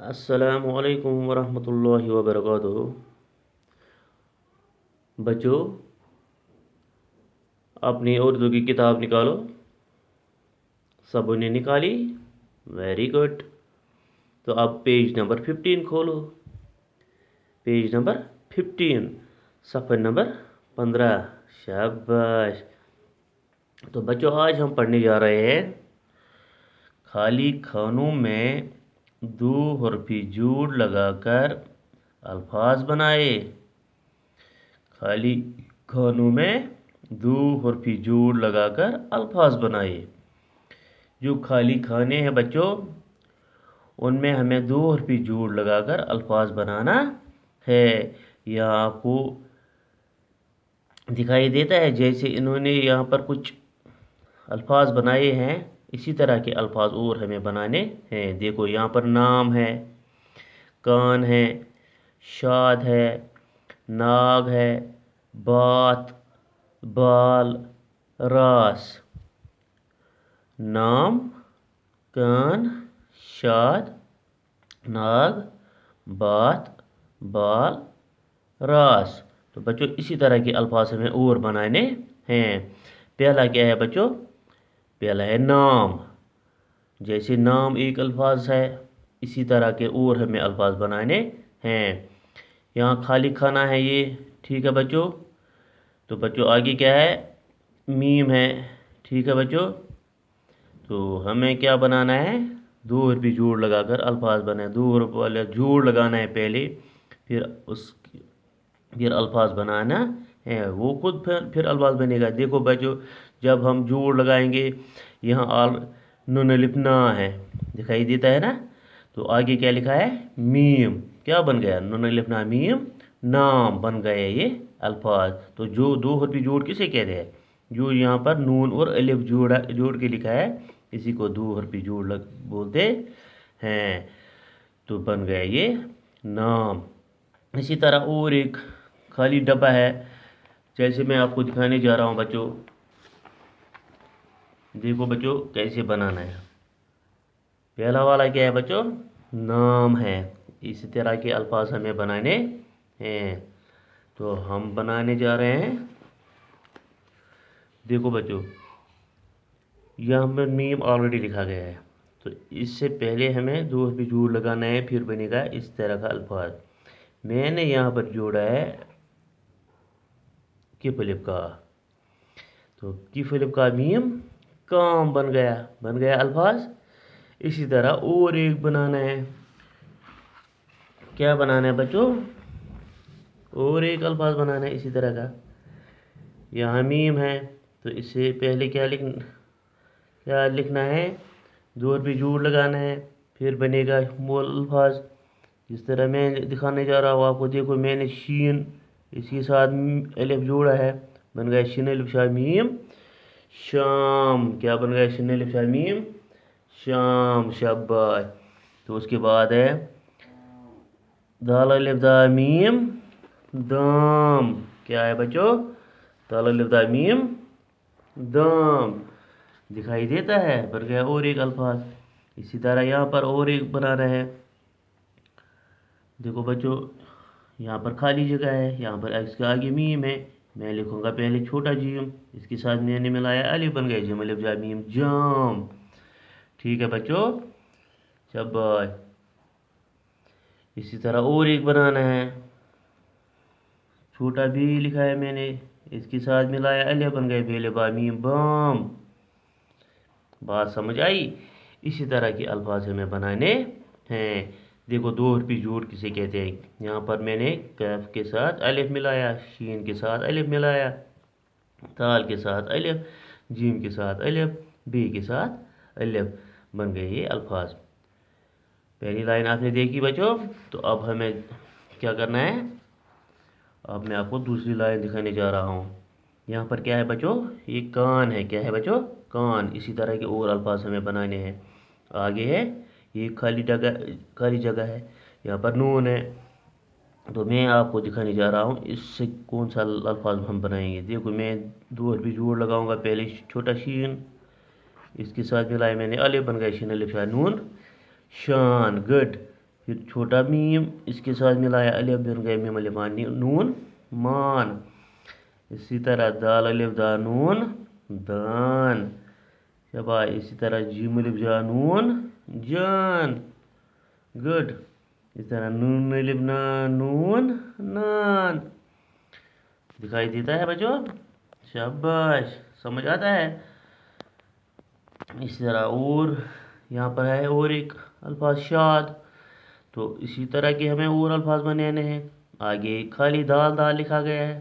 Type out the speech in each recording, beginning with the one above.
अस्सलामुअलैकुम वरहमतुल्लाहि वबरकातुहू। बच्चों, अपनी उर्दू की किताब निकालो। सबों ने निकाली? Very good. तो अब पेज नंबर 15 खोलो। पेज नंबर 15, सफ़ा नंबर 15। शाबाश। तो बच्चों, आज हम पढ़ने जा रहे हैं खाली खानों में दो हरफी जोड़ लगाकर अल्फाज बनाए। खाली खानों में दो हरफी जोड़ लगाकर अल्फाज बनाए। जो खाली खाने हैं बच्चों, उनमें हमें दो हरफी जोड़ लगाकर अल्फाज बनाना है। यह आपको दिखाई देता है जैसे इन्होंने यहाँ पर कुछ अल्फाज बनाए हैं, इसी तरह के अल्फाज और हमें बनाने हैं। देखो, यहाँ पर नाम है, कान है, शाद है, नाग है, बात, बाल, रास। नाम, कान, शाद, नाग, बात, बाल, रास। तो बच्चों, इसी तरह के अल्फाज हमें और बनाने हैं। पहला क्या है बच्चों? पहला है नाम। जैसे नाम एक अल्फाज है, इसी तरह के और हमें अल्फाज बनाने हैं। यहाँ खाली खाना है ये, ठीक है बच्चों। तो बच्चों, आगे क्या है? मीम है, ठीक है बच्चों। तो हमें क्या बनाना है? दो हरफी जोड़ लगाकर अल्फाज बनाए। दो हरफ वाला जोड़ लगाना है पहले, फिर अल्फाज बनाना है। वो खुद फिर अल्फाज बनेगा। देखो बच्चों, जब हम जोड़ लगाएंगे, यहाँ आल नून अलिफ ना है, दिखाई देता है ना। तो आगे क्या लिखा है? मीम। क्या बन गया? नून अलिफ ना मीम, नाम बन गए ये अल्फाज। तो जो दो हरफी जोड़ किसे कहते हैं? जो यहाँ पर नून और अलिफ जोड़ के लिखा है, इसी को दो हरफी जोड़ बोलते हैं। तो बन गया ये नाम। इसी तरह और एक खाली डब्बा है, जैसे मैं आपको दिखाने जा रहा हूँ बच्चों। देखो बच्चों, कैसे बनाना है। पहला वाला क्या है बच्चों? नाम है। इसी तरह के अल्फाज हमें बनाने हैं। तो हम बनाने जा रहे हैं। देखो बच्चों, यह हमें मीम ऑलरेडी लिखा गया है। तो इससे पहले हमें दो हरफ जोड़ लगाना है, फिर बनेगा इस तरह का अल्फाज। मैंने यहाँ पर जोड़ा है किफ अलिफ का। तो किफ अलिफ का मीम काम बन गया अल्फाज। इसी तरह और एक बनाना है। क्या बनाना है बच्चों? और एक अल्फाज बनाना है इसी तरह का। यहाँ मीम है, तो इससे पहले क्या लिखना है? दो हरफ जोड़ लगाना है, फिर बनेगा मोल अल्फाज। जिस तरह मैं दिखाने जा रहा हूँ आपको। देखो, मैंने शीन, इसके साथ अलिफ जोड़ा है, बन गया शिन अलिफ शाह मीम शाम। क्या बन गया? शिन अलिफ शाह मीम शाम। शाबाश। तो उसके बाद है दाल अलिफ दा मीम दाम। क्या है बच्चों? दाल अलिफ दा मीम दाम। दिखाई देता है? बन गया और एक अल्फाज। इसी तरह यहाँ पर और एक बनाना है। देखो बच्चों, यहाँ पर खाली जगह है, यहाँ पर एक्स के आगे मीम है। मैं लिखूंगा पहले छोटा जीम, इसके साथ मैंने मिलाया अलिफ, बन गया जिम अलिफ जा मीम जाम। ठीक है बच्चों, शाबाश। इसी तरह और एक बनाना है। छोटा भी लिखा है मैंने, इसके साथ मिलाया अलिफ, बन गए बेले बा मीम बाम। बात समझ आई? इसी तरह के अल्फाज हमें बनाने हैं। देखो, दो हरफी जोड़ किसे कहते हैं? यहाँ पर मैंने कैफ के साथ अलिफ मिलाया, शीन के साथ अलिफ मिलाया, ताल के साथ अलिफ, जीम के साथ अलिफ, बी के साथ अलिफ, बन गए ये अल्फाज। पहली लाइन आपने देखी बच्चों। तो अब हमें क्या करना है? अब मैं आपको दूसरी लाइन दिखाने जा रहा हूँ। यहाँ पर क्या है बच्चों? ये कान है। क्या है बच्चों? कान। इसी तरह के और अल्फाज हमें बनाने हैं। आगे है ये खाली जगह है, यहाँ पर नून है। तो मैं आपको दिखाने जा रहा हूँ इससे कौन सा अल्फाज हम बनाएंगे। देखो, मैं दो हरफ जोड़ लगाऊंगा। पहले छोटा शीन, इसके साथ मिलाया मैंने अलिफ, बन गया शीन अलिफ शाह नून शान। गुड। फिर छोटा मीम, इसके साथ मिलाया अलिफ, बन गया मीम अलिफ नून मान। इसी तरह दाल अलिफ दा नून दान। शाबाश। इसी तरह जीम अलिफ जा नून जान। गुड। इस तरह नून अलिफ ना नून नान। दिखाई देता है बच्चों? शाबाश, समझ आता है। इसी तरह और यहाँ पर है और एक अल्फाज शाद। तो इसी तरह के हमें और अल्फाज बनाने हैं। आगे खाली दाल दाल लिखा गया है,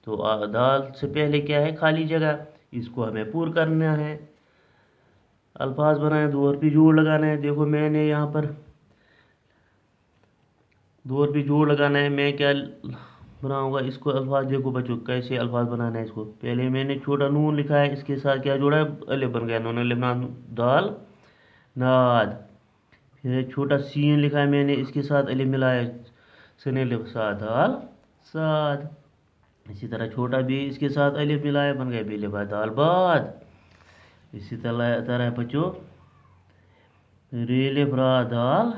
तो दाल से पहले क्या है? खाली जगह, इसको हमें पूरा करना है। अल्फाज बनाए, दो और भी जोड़ लगाना है। देखो मैंने यहाँ पर दो और भी जोड़ लगाना है। मैं क्या बनाऊंगा इसको? अल्फाज देखो बच्चों, कैसे अल्फाज बनाना है इसको। पहले मैंने छोटा नून लिखा है, इसके साथ क्या जोड़ा है? अलिफ, बन गया नून अलिफ नान दाल नाद। फिर एक छोटा सीन लिखा है मैंने, इसके साथ अलिफ मिलाया, सन अलिफ साद दाल साद। इसी तरह छोटा भी, इसके साथ अलिफ मिलाया, बन गया बेले बाद दाल बाद। इसी तरह बच्चों रेले फ्रा दाल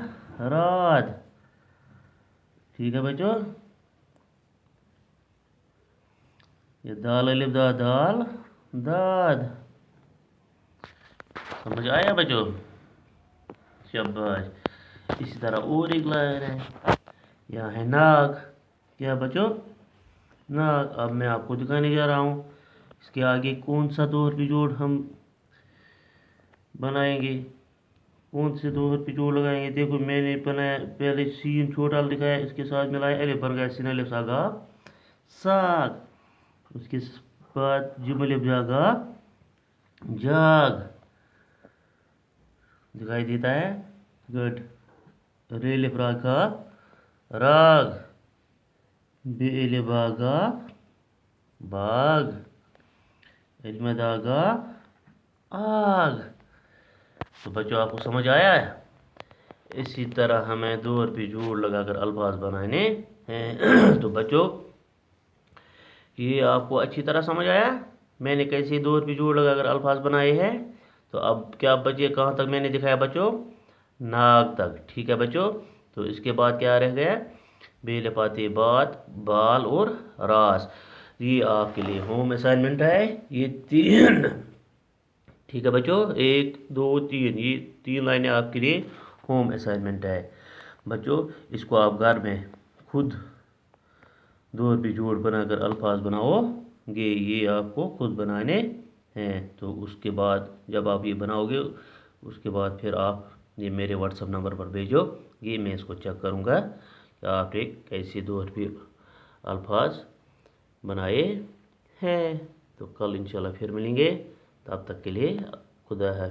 रात। ठीक है बच्चों, ये दाल अलिफ दा दाल दाद। समझ आया बच्चों? शाबाश। इसी तरह और एक लाइन है, यहाँ है नाग। क्या बच्चों? नाग। अब मैं आपको दिखाने जा रहा हूँ इसके आगे कौन सा दो हरफ जोड़ हम बनाएंगे, कौन से दो हरफ जोड़ लगाएंगे। देखो मैंने बनाया, पहले सीन छोटा लिखा है, इसके साथ मिलाया अलिफ, बन गया सीन अलिफ सागा साग। उसके बाद जिम अलिफ जागा जाग। दिखाई देता है? गुड। रेल का राग। बेल बागा बाग। इल्मदागा आग। तो बच्चों आपको समझ आया है? इसी तरह हमें दो और भी जोड़ लगाकर अल्फाज बनाने हैं। तो बच्चों ये आपको अच्छी तरह समझ आया मैंने कैसे दो और भी जोड़ लगाकर अल्फाज बनाए हैं। तो अब क्या बचे? कहाँ तक मैंने दिखाया बच्चों? नाक तक। ठीक है बच्चों, तो इसके बाद क्या रह गया? बेल पाते बात बाल और रास। ये आपके लिए होम असाइनमेंट है, ये 3। ठीक है बच्चों, 1 2 3, ये 3 लाइनें आपके लिए होम असाइनमेंट है। बच्चों इसको आप घर में खुद दो और भी जोड़ बनाकर अल्फाज बनाओगे, ये आपको खुद बनाने हैं। तो उसके बाद जब आप ये बनाओगे, उसके बाद फिर आप ये मेरे व्हाट्सअप नंबर पर भेजो, ये मैं इसको चेक करूँगा कि आपने कैसे दो और भी अल्फाज बनाए हैं। तो कल इंशाल्लाह फिर मिलेंगे, तब तक के लिए खुदा हाफिज़।